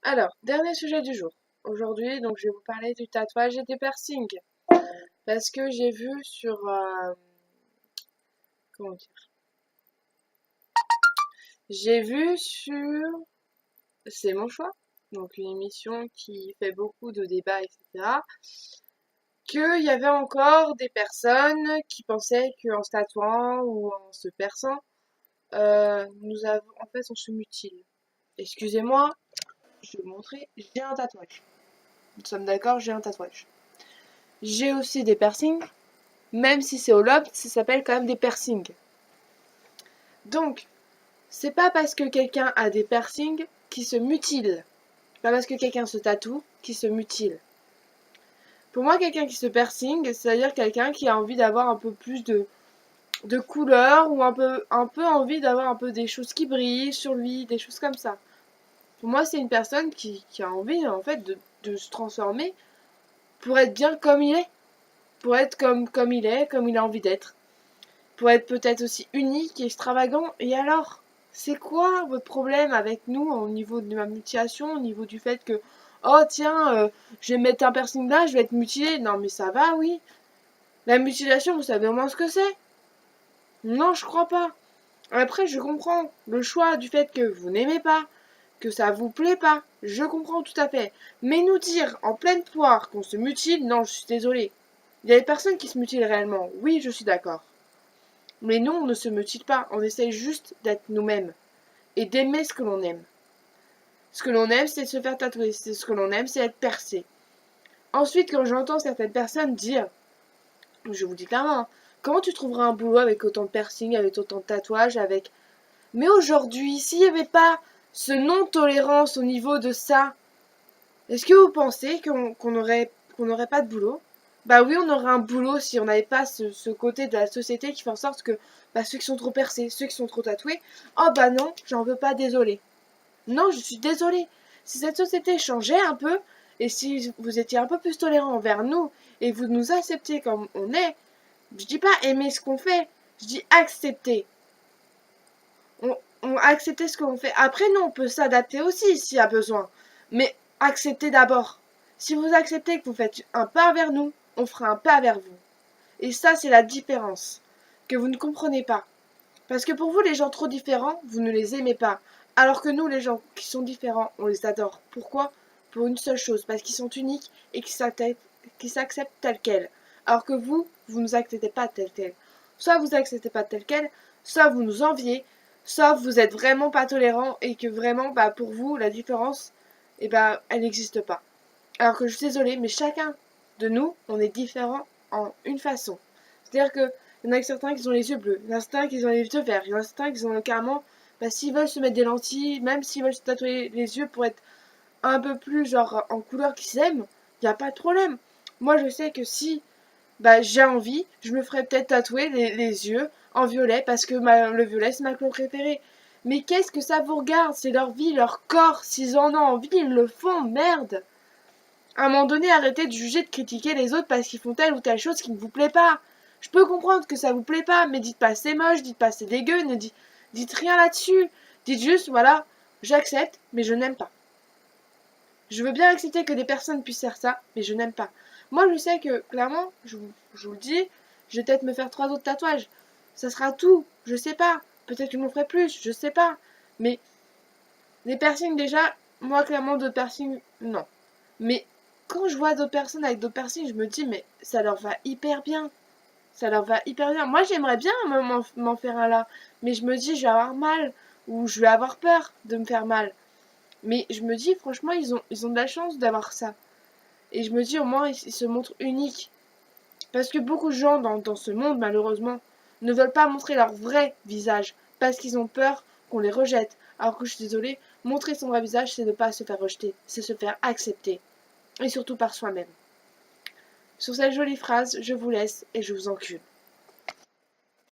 Alors, dernier sujet du jour. Aujourd'hui, donc, je vais vous parler du tatouage et des piercings. Parce que j'ai vu sur... comment dire? J'ai vu sur... C'est mon choix. Donc, une émission qui fait beaucoup de débats, etc. Qu'il y avait encore des personnes qui pensaient qu'en se tatouant ou en se perçant, nous avons... En fait, on se mutile. Excusez-moi, je vais vous montrer. J'ai un tatouage. Nous sommes d'accord, j'ai un tatouage. J'ai aussi des piercings. Même si c'est au lobe, ça s'appelle quand même des piercings. Donc, c'est pas parce que quelqu'un a des piercings qui se mutile. Pas parce que quelqu'un se tatoue qui se mutile. Pour moi, quelqu'un qui se piercing, c'est-à-dire quelqu'un qui a envie d'avoir un peu plus de couleur ou un peu envie d'avoir un peu des choses qui brillent sur lui, des choses comme ça. Pour moi, c'est une personne qui a envie, en fait, de se transformer pour être bien comme il est. Pour être comme il est, comme il a envie d'être. Pour être peut-être aussi unique et extravagant. Et alors, c'est quoi votre problème avec nous au niveau de ma mutilation, au niveau du fait que, oh tiens, je vais mettre un piercing là, je vais être mutilé. Non mais ça va, oui. La mutilation, vous savez au moins ce que c'est? Non, je crois pas. Après, je comprends le choix du fait que vous n'aimez pas, que ça vous plaît pas. Je comprends tout à fait. Mais nous dire en pleine poire qu'on se mutile, non, je suis désolée. Il y a des personnes qui se mutilent réellement. Oui, je suis d'accord. Mais nous, on ne se mutile pas, on essaye juste d'être nous-mêmes et d'aimer ce que l'on aime. Ce que l'on aime, c'est se faire tatouer, ce que l'on aime, c'est être percé. Ensuite, quand j'entends certaines personnes dire, je vous dis clairement, hein, comment tu trouveras un boulot avec autant de piercing, avec autant de tatouages, avec... Mais aujourd'hui, s'il n'y avait pas ce non-tolérance au niveau de ça, est-ce que vous pensez qu'on n'aurait pas de boulot? Bah oui, on aurait un boulot si on n'avait pas ce côté de la société qui fait en sorte que bah, ceux qui sont trop percés, ceux qui sont trop tatoués, oh bah non, j'en veux pas, désolé. Non, je suis désolée. Si cette société changeait un peu, et si vous étiez un peu plus tolérant envers nous, et vous nous acceptiez comme on est, je dis pas aimer ce qu'on fait, je dis accepter. On accepter ce qu'on fait. Après, nous, on peut s'adapter aussi s'il y a besoin. Mais acceptez d'abord. Si vous acceptez que vous faites un pas vers nous, on fera un pas vers vous. Et ça, c'est la différence que vous ne comprenez pas. Parce que pour vous, les gens trop différents, vous ne les aimez pas. Alors que nous, les gens qui sont différents, on les adore. Pourquoi? Pour une seule chose, parce qu'ils sont uniques et qu'ils s'acceptent tels quels. Alors que vous ne nous acceptez pas tels quels. Soit vous acceptez pas tels quels, soit vous nous enviez, soit vous êtes vraiment pas tolérant et que vraiment, bah, pour vous, la différence, eh bah, elle n'existe pas. Alors que je suis désolée, mais chacun de nous, on est différent en une façon. C'est-à-dire que il y en a certains qui ont les yeux bleus, il y en a certains qui ont les yeux verts, il y en a certains qui ont carrément, bah, s'ils veulent se mettre des lentilles, même s'ils veulent se tatouer les yeux pour être un peu plus genre en couleur qu'ils aiment, il n'y a pas de problème. Moi je sais que si bah, j'ai envie, je me ferais peut-être tatouer les yeux en violet parce que le violet c'est ma couleur préférée. Mais qu'est-ce que ça vous regarde? C'est leur vie, leur corps. S'ils en ont envie, ils le font, merde. À un moment donné, arrêtez de juger, de critiquer les autres parce qu'ils font telle ou telle chose qui ne vous plaît pas. Je peux comprendre que ça vous plaît pas, mais dites pas c'est moche, dites pas c'est dégueu, dites rien là-dessus. Dites juste, voilà, j'accepte, mais je n'aime pas. Je veux bien accepter que des personnes puissent faire ça, mais je n'aime pas. Moi, je sais que, clairement, je vous le dis, je vais peut-être me faire 3 autres tatouages. Ça sera tout, je sais pas. Peut-être que je m'en ferai plus, je sais pas. Mais les piercings, déjà, moi, clairement, d'autres piercings, non. Mais quand je vois d'autres personnes avec d'autres piercings, je me dis, mais ça leur va hyper bien. Ça leur va hyper bien. Moi, j'aimerais bien m'en faire un là. Mais je me dis, je vais avoir mal. Ou je vais avoir peur de me faire mal. Mais je me dis, franchement, ils ont de la chance d'avoir ça. Et je me dis, au moins, ils se montrent uniques. Parce que beaucoup de gens dans ce monde, malheureusement, ne veulent pas montrer leur vrai visage. Parce qu'ils ont peur qu'on les rejette. Alors que je suis désolée, montrer son vrai visage, c'est ne pas se faire rejeter. C'est se faire accepter. Et surtout par soi-même. Sur cette jolie phrase, je vous laisse et je vous encule.